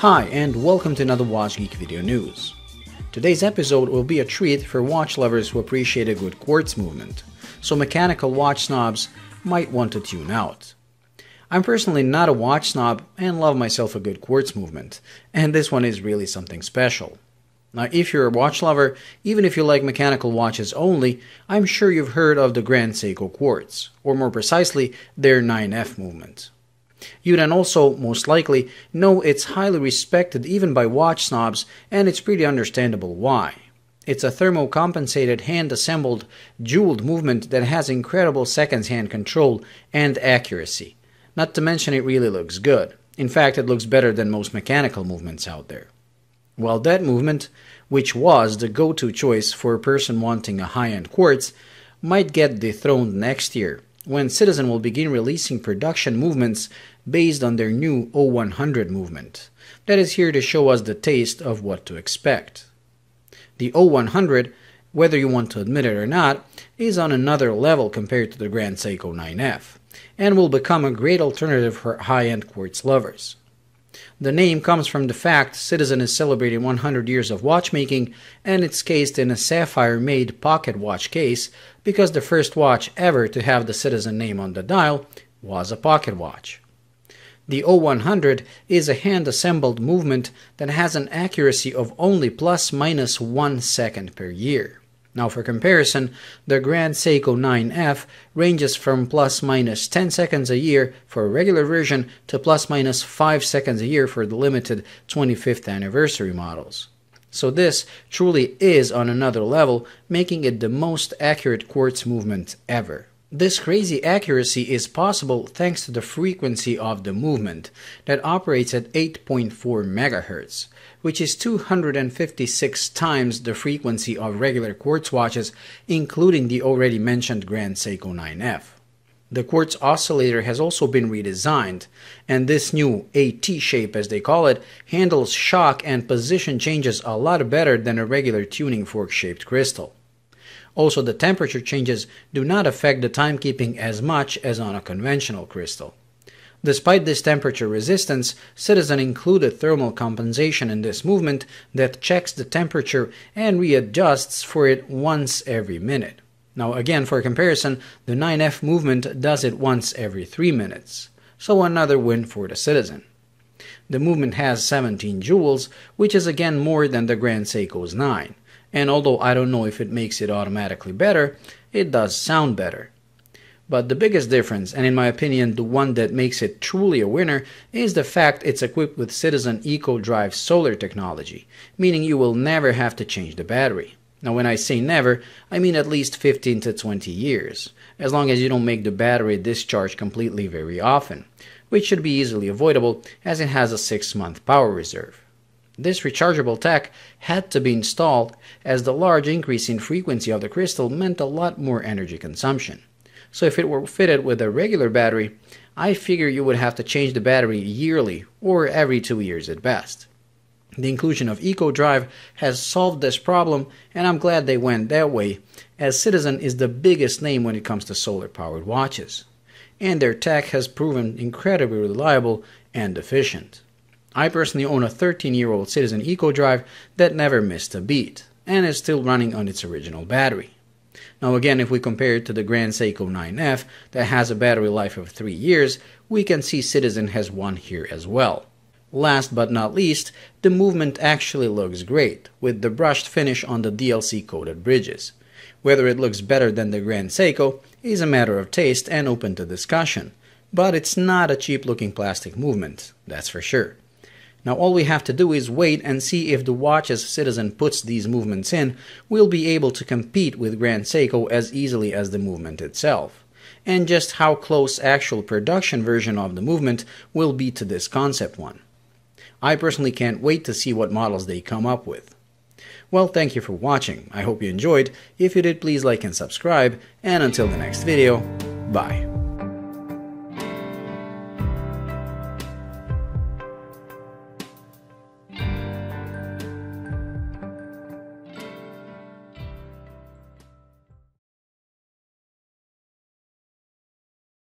Hi, and welcome to another Watch Geek video news. Today's episode will be a treat for watch lovers who appreciate a good quartz movement, so mechanical watch snobs might want to tune out. I'm personally not a watch snob and love myself a good quartz movement, and this one is really something special. Now, if you're a watch lover, even if you like mechanical watches only, I'm sure you've heard of the Grand Seiko quartz, or more precisely, their 9F movement. You then also, most likely, know it's highly respected even by watch snobs, and it's pretty understandable why. It's a thermo-compensated, hand-assembled, jeweled movement that has incredible seconds-hand control and accuracy. Not to mention it really looks good. In fact, it looks better than most mechanical movements out there. Well, that movement, which was the go-to choice for a person wanting a high-end quartz, might get dethroned next year, when Citizen will begin releasing production movements based on their new 0100 movement that is here to show us the taste of what to expect. The 0100, whether you want to admit it or not, is on another level compared to the Grand Seiko 9F, and will become a great alternative for high-end quartz lovers. The name comes from the fact Citizen is celebrating 100 years of watchmaking, and it's cased in a sapphire-made pocket watch case because the first watch ever to have the Citizen name on the dial was a pocket watch. The 0100 is a hand-assembled movement that has an accuracy of only plus-minus 1 second per year. Now, for comparison, the Grand Seiko 9F ranges from plus-minus 10 seconds a year for a regular version to plus-minus 5 seconds a year for the limited 25th anniversary models. So this truly is on another level, making it the most accurate quartz movement ever. This crazy accuracy is possible thanks to the frequency of the movement that operates at 8.4 MHz, which is 256 times the frequency of regular quartz watches, including the already mentioned Grand Seiko 9F. The Quartz Oscillator has also been redesigned, and this new AT shape, as they call it, handles shock and position changes a lot better than a regular tuning fork-shaped crystal. Also, the temperature changes do not affect the timekeeping as much as on a conventional crystal. Despite this temperature resistance, Citizen included thermal compensation in this movement that checks the temperature and readjusts for it once every minute. Now again, for comparison, the 9F movement does it once every 3 minutes. So another win for the Citizen. The movement has 17 joules, which is again more than the Grand Seiko's 9. And although I don't know if it makes it automatically better, it does sound better. But the biggest difference, and in my opinion the one that makes it truly a winner, is the fact it's equipped with Citizen EcoDrive solar technology, meaning you will never have to change the battery. Now when I say never, I mean at least 15 to 20 years, as long as you don't make the battery discharge completely very often, which should be easily avoidable as it has a 6-month power reserve. This rechargeable tech had to be installed as the large increase in frequency of the crystal meant a lot more energy consumption. So if it were fitted with a regular battery, I figure you would have to change the battery yearly or every 2 years at best. The inclusion of EcoDrive has solved this problem, and I'm glad they went that way, as Citizen is the biggest name when it comes to solar-powered watches. And their tech has proven incredibly reliable and efficient. I personally own a 13-year-old Citizen EcoDrive that never missed a beat, and is still running on its original battery. Now again, if we compare it to the Grand Seiko 9F that has a battery life of 3 years, we can see Citizen has won here as well. Last but not least, the movement actually looks great, with the brushed finish on the DLC-coated bridges. Whether it looks better than the Grand Seiko is a matter of taste and open to discussion, but it's not a cheap-looking plastic movement, that's for sure. Now all we have to do is wait and see if the watches Citizen puts these movements in will be able to compete with Grand Seiko as easily as the movement itself, and just how close actual production version of the movement will be to this concept one. I personally can't wait to see what models they come up with. Well, thank you for watching. I hope you enjoyed. If you did, please like and subscribe, and until the next video, bye.